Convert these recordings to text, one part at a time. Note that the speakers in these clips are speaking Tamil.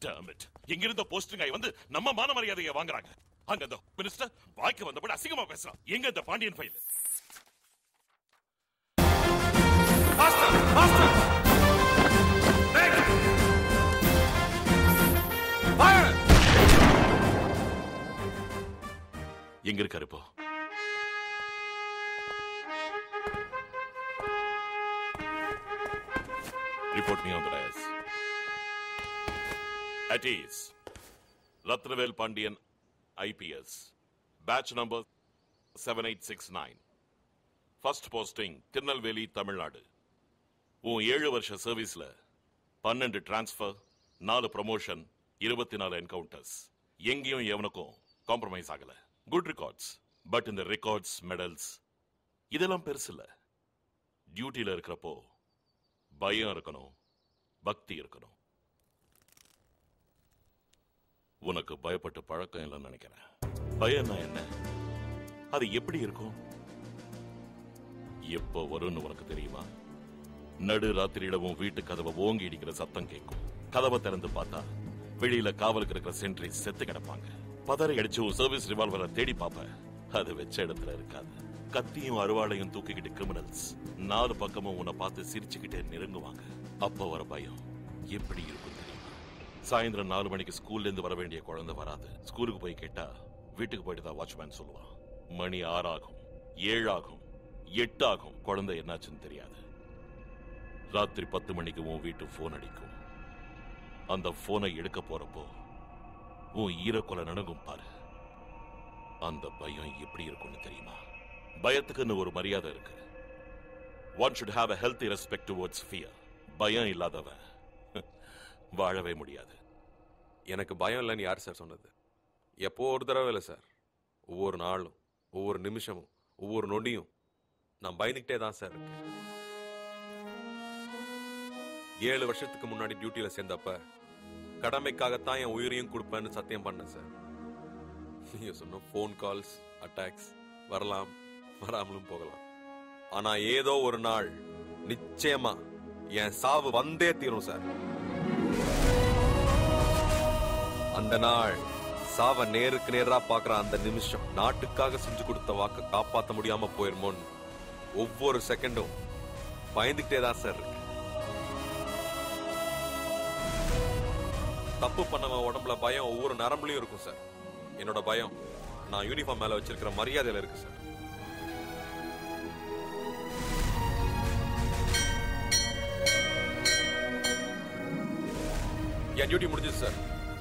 Damn it. எங்க இருந்த போஸ்டிங் ஆகி வந்து நம்ம மான மரியாதையை வாங்குறாங்க. அங்க அந்த மினிஸ்டர் வாய்க்கு வந்தபடி அசிங்கமா பேசுறான். எங்க இந்த Pandian file? Master master fire! எங்க இருக்காரு இப்போ? Report me on the dais. At ease. Ratnavel Pandian, IPS. Batch number 7869. First posting, Tirunelveli, Tamil Nadu. உன் 7 வருஷ சர்வீஸ்ல 12 டிரான்ஸ்ஃபர், 4 ப்ரமோஷன், 24 என்கவுண்டர்ஸ். எங்கேயும் எவனுக்கும் காம்ப்ரமைஸ் ஆகல. Good records. பட் இந்த ரெக்கார்ட்ஸ், மெடல்ஸ் இதெல்லாம் பெருசு இல்ல. டியூட்டியில இருக்கிறப்போ பயம் இருக்கணும், பக்தி இருக்கணும். உனக்கு பயப்பட்டு பழக்கம் இல்லைன்னு நினைக்கிறேன். பயம்னா என்ன? அது எப்படி இருக்கும்? எப்போ வரும்னு உனக்கு தெரியுமா? நடு ராத்திரியிடவும் வீட்டு கதவை ஓங்கி இடிக்கிற சத்தம் கேட்கும். கதவை திறந்து பார்த்தா வெளியில காவலுக்கு இருக்கிற சென்ட்ரி செத்து கிடப்பாங்க. பதறி அடிச்சு ஒரு சர்வீஸ் ரிவால்வரை தேடி பார்ப்ப, அது வச்ச இடத்துல இருக்காது. கத்தியும் அருவாளையும் தூக்கிக்கிட்டு கிரிமினல்ஸ் 4 பக்கமும் உன்னை பார்த்து சிரிச்சுக்கிட்டே நெருங்குவாங்க. அப்ப வர பயம் எப்படி இருக்கும் தெரியுமா? சாயந்தரம் 4 மணிக்கு ஸ்கூல்ல இருந்து வர வேண்டிய குழந்தை வராது. ஸ்கூலுக்கு போய் கேட்டா வீட்டுக்கு போயிட்டு தான் வாட்ச்மேன் சொல்லுவான். மணி 6 ஆகும், 7 ஆகும், 8 ஆகும். குழந்தை என்னாச்சுன்னு தெரியாது. ராத்திரி 10 மணிக்கு உன் வீட்டு போன் அடிக்கும். அந்த போனை எடுக்க போறப்போ உன் ஈரக்கொலை நடுங்கும் பாரு. அந்த பயம் எப்படி இருக்கும்னு தெரியுமா? பயத்துக்குன்னு ஒரு மரியாதை இருக்கு. One should have a healthy respect towards fear. பயம் இல்லாதவன் வாழவே முடியாது. எனக்கு பயம் இல்லைன்னு யார் சார் சொன்னது? எப்போ ஒரு தடவை இல்லை சார். ஒவ்வொரு நாளும், ஒவ்வொரு நிமிஷமும், ஒவ்வொரு நொடியும் நான் பயந்துக்கிட்டே தான் சார் இருக்கேன். 7 வருஷத்துக்கு முன்னாடி டியூட்டியில சேர்ந்தப்ப கடமைக்காகத்தான் என் உயிரையும் கொடுப்பேன்னு சத்தியம் பண்ணேன் சார். நீங்க சொன்ன போன் கால்ஸ், அட்டாக்ஸ் வரலாம், வராமலும் போகலாம். ஆனா ஏதோ ஒரு நாள் நிச்சயமா என் சாவு வந்தே தீரும் சார். அந்த நாள் சாவ நேருக்கு நேரா பாக்குற அந்த நிமிஷம் நாட்டுக்காக செஞ்சு கொடுத்த வாக்க காப்பாற்ற முடியாம போயிருமோன்னு ஒவ்வொரு செகண்டும் பயந்துகிட்டே தான் சார் இருக்கு. தப்பு பண்ணவன் உடம்புல பயம் ஒவ்வொரு நரம்புலயும் இருக்கும் சார். என்னோட பயம் நான் யூனிஃபார்ம் மேல வச்சிருக்கிற மரியாதையில இருக்கு சார். என் டியூட்டி முடிஞ்சது சார்.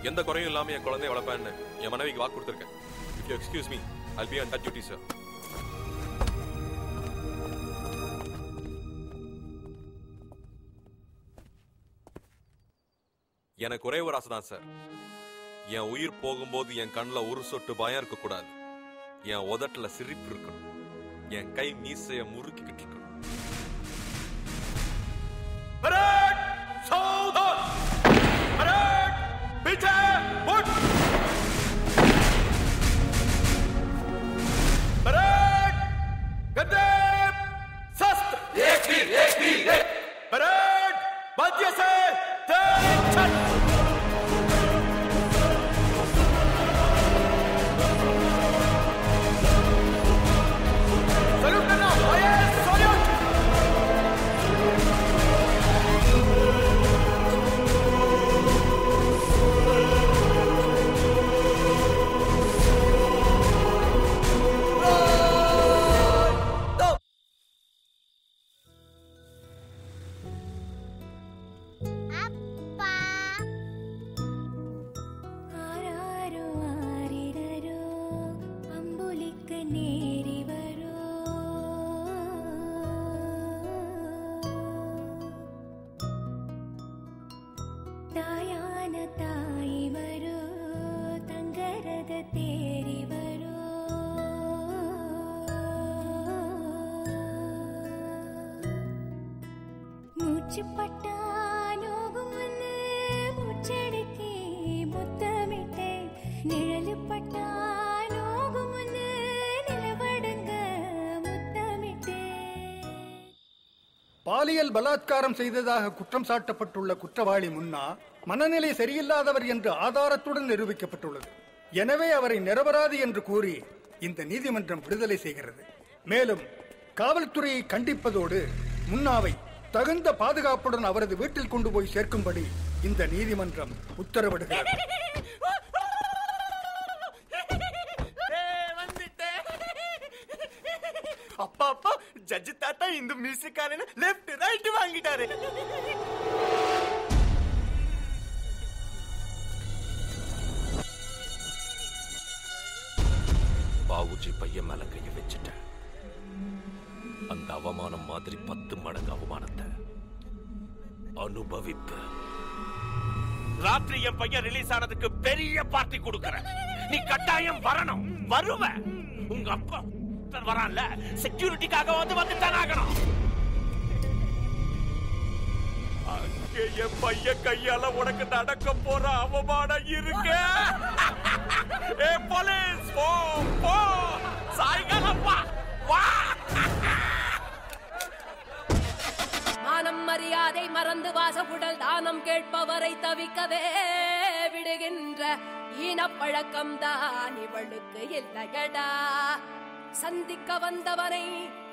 எந்த குறையும் இல்லாம என் குழந்தைய வளர்ப்பேன்னு என் மனைவிக்கு வாக்கு கொடுத்திருக்கேன். If you excuse me, I'll be on that duty, sir. எனக்கு ஒரே ஒரு ஆசை தான் சார். என் உயிர் போகும்போது என் கண்ணில் ஒரு சொட்டு பயம் இருக்க கூடாது. என் உதட்டுல சிரிப்பு இருக்கணும். என் கை மீசைய முறுக்கிக்கிட்டு இருக்கணும். பாலியல் பலாத்காரம் செய்ததாக குற்றம் சாட்டப்பட்டுள்ள குற்றவாளி முன்னா மனநிலை சரியில்லாதவர் என்று ஆதாரத்துடன் நிரூபிக்கப்பட்டுள்ளது. எனவே அவரை நிரபராதி என்று கூறி இந்த நீதிமன்றம் விடுதலை செய்கிறது. மேலும் காவல்துறையை கண்டிப்பதோடு முன்னாவை தகுந்த பாதுகாப்புடன் அவரது வீட்டில் கொண்டு போய் சேர்க்கும்படி இந்த நீதிமன்றம் உத்தரவிடுகிறது. அப்பா அப்பா ஜட்ஜ் தாத்தா இந்த மியூசிக்காரன லெஃப்ட் ரைட் வாங்கிட்டாரு. பாவுஜி பையன் மேல கைய வச்சுட்டேன். அந்த அவமானம் மாதிரி 10 மடங்கு அவமானத்தை அனுபவிப்ப. ராத்திரி என் பையன் ரிலீஸ் ஆனதுக்கு பெரிய பார்ட்டி கொடுக்கறேன். நீ கட்டாயம் வரணும். வருவ. உங்க அப்பா வரான்ல, செக்யூரிட்டிக்காக வந்துட்டான் ஆகணும். அங்கே என் பையன் கையால உனக்கு நடக்க போற அவமானம் இருக்கு. ஏ போலீஸ், போ போ, சாயங்காலம் வா வா. மானம் மரியாதை மறந்து வாசப்புடல் தானம் கேட்பவரை தவிக்கவே விடுகின்ற ஈனப்பழக்கம் தான் இவளுக்கு இல்லையடா. சந்திக்க வந்தவனை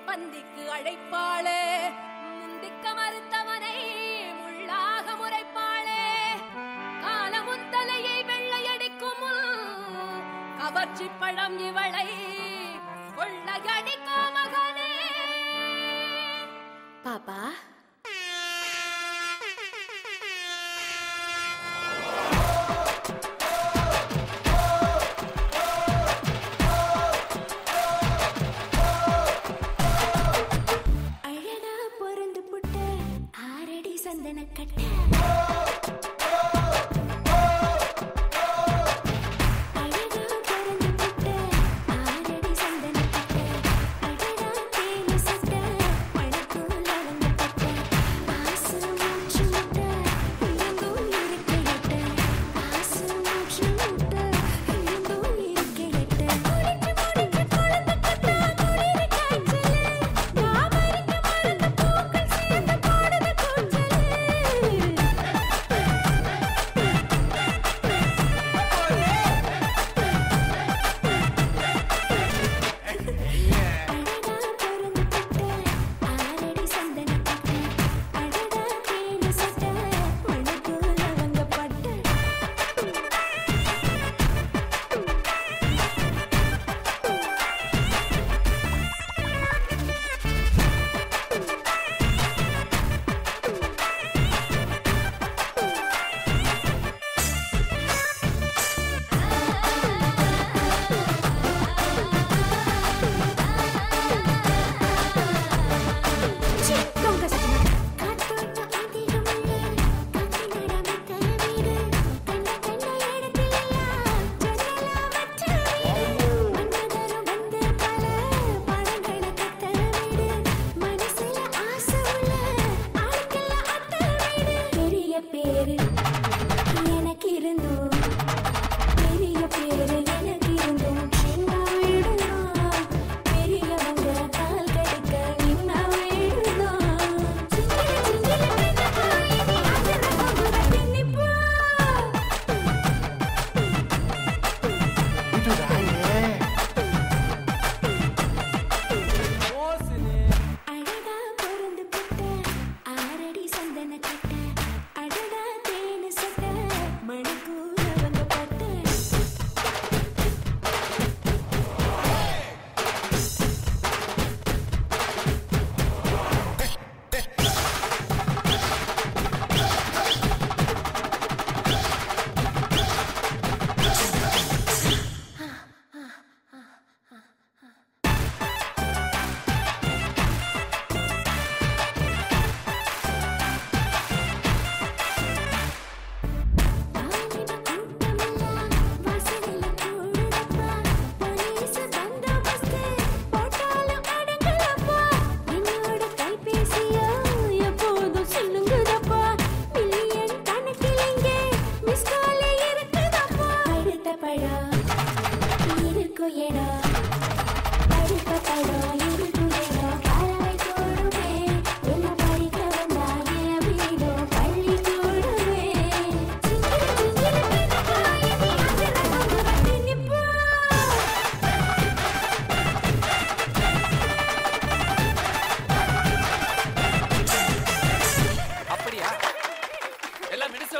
பந்திக்கு அழைப்பாளே, முந்திக்க மறுத்தவனை முள்ளாக முறைப்பாளே. காலமுன் தலையை வெள்ளையடிக்கும் கவர்ச்சி பழம் இவளை கொள்ளையடிக்கும் மகனே. பாப்பா,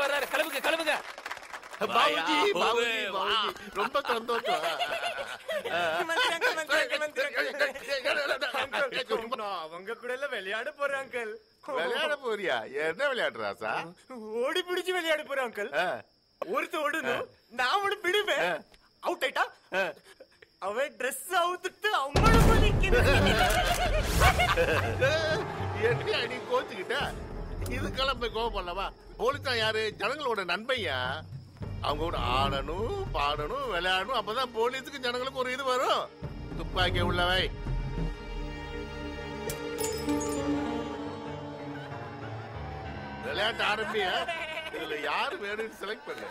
வர்றாரு. கிளம்புங்க கிளம்புங்க. பாபுஜி பாபுஜி பாபுஜி ரொம்ப சந்தோஷம். அவங்க கூட எல்லாம் விளையாட போறேன் அங்கிள். விளையாட போறியா? என்ன விளையாடுறா சார்? ஓடி பிடிச்சு விளையாட போறேன் அங்கிள். ஒருத்த ஓடணும், நான் ஒண்ணு பிடிப்பேன். அவுட் ஆயிட்டா அவன் ட்ரெஸ் அவுத்துட்டு அவங்கள என்ன நீ கோச்சுக்கிட்ட? இது கிளம்ப கோவப்படலவா? போலீஸா யாரு? ஜனங்களோட நண்பையா. அவங்க கூட ஆடணும் பாடணும் விளையாடணும். அப்பதான் போலீஸுக்கு ஜனங்களுக்கு ஒரு இது வரும். துப்பாக்கி உள்ளவை விளையாட்டு ஆரம்பிய. இதுல யாரு வேணும்னு செலக்ட் பண்ணு.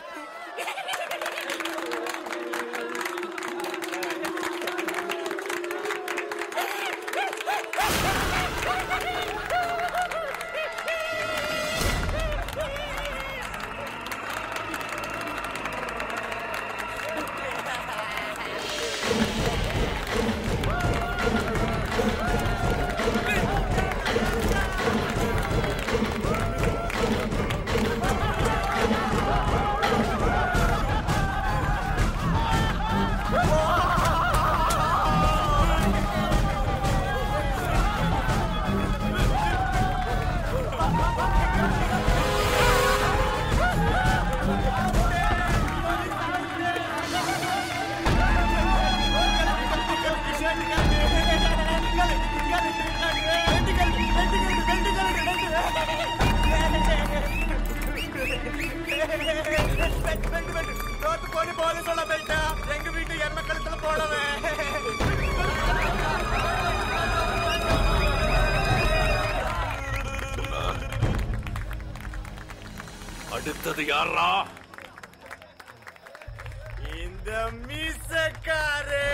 எங்க வீட்டு எண்ணெய் கழுத்துல போடவே. அடுத்தது யாரா? இந்த மீசக்காரே.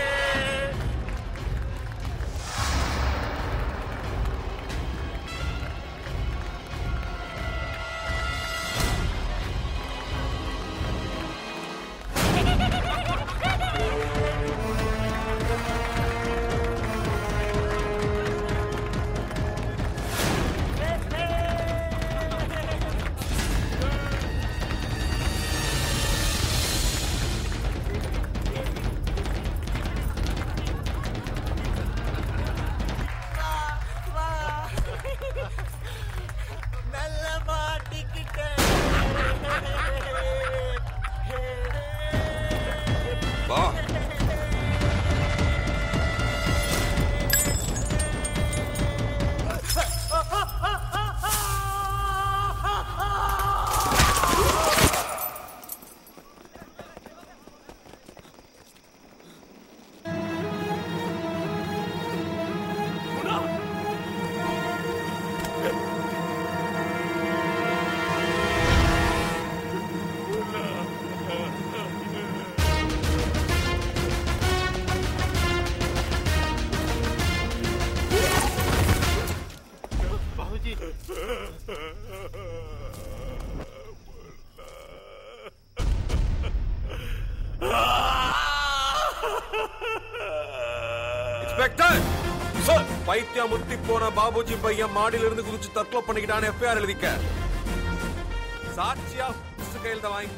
வா. இன்ஸ்பெக்டர் சார், பைத்தியம் முத்தி போன பாபுஜி பையன் மாடியில இருந்து குதிச்சு தற்கொலை பண்ணிக்கிட்டான்னு எஃப்ஐஆர் எழுதிக்க. சாட்சியா கையில் வாங்கி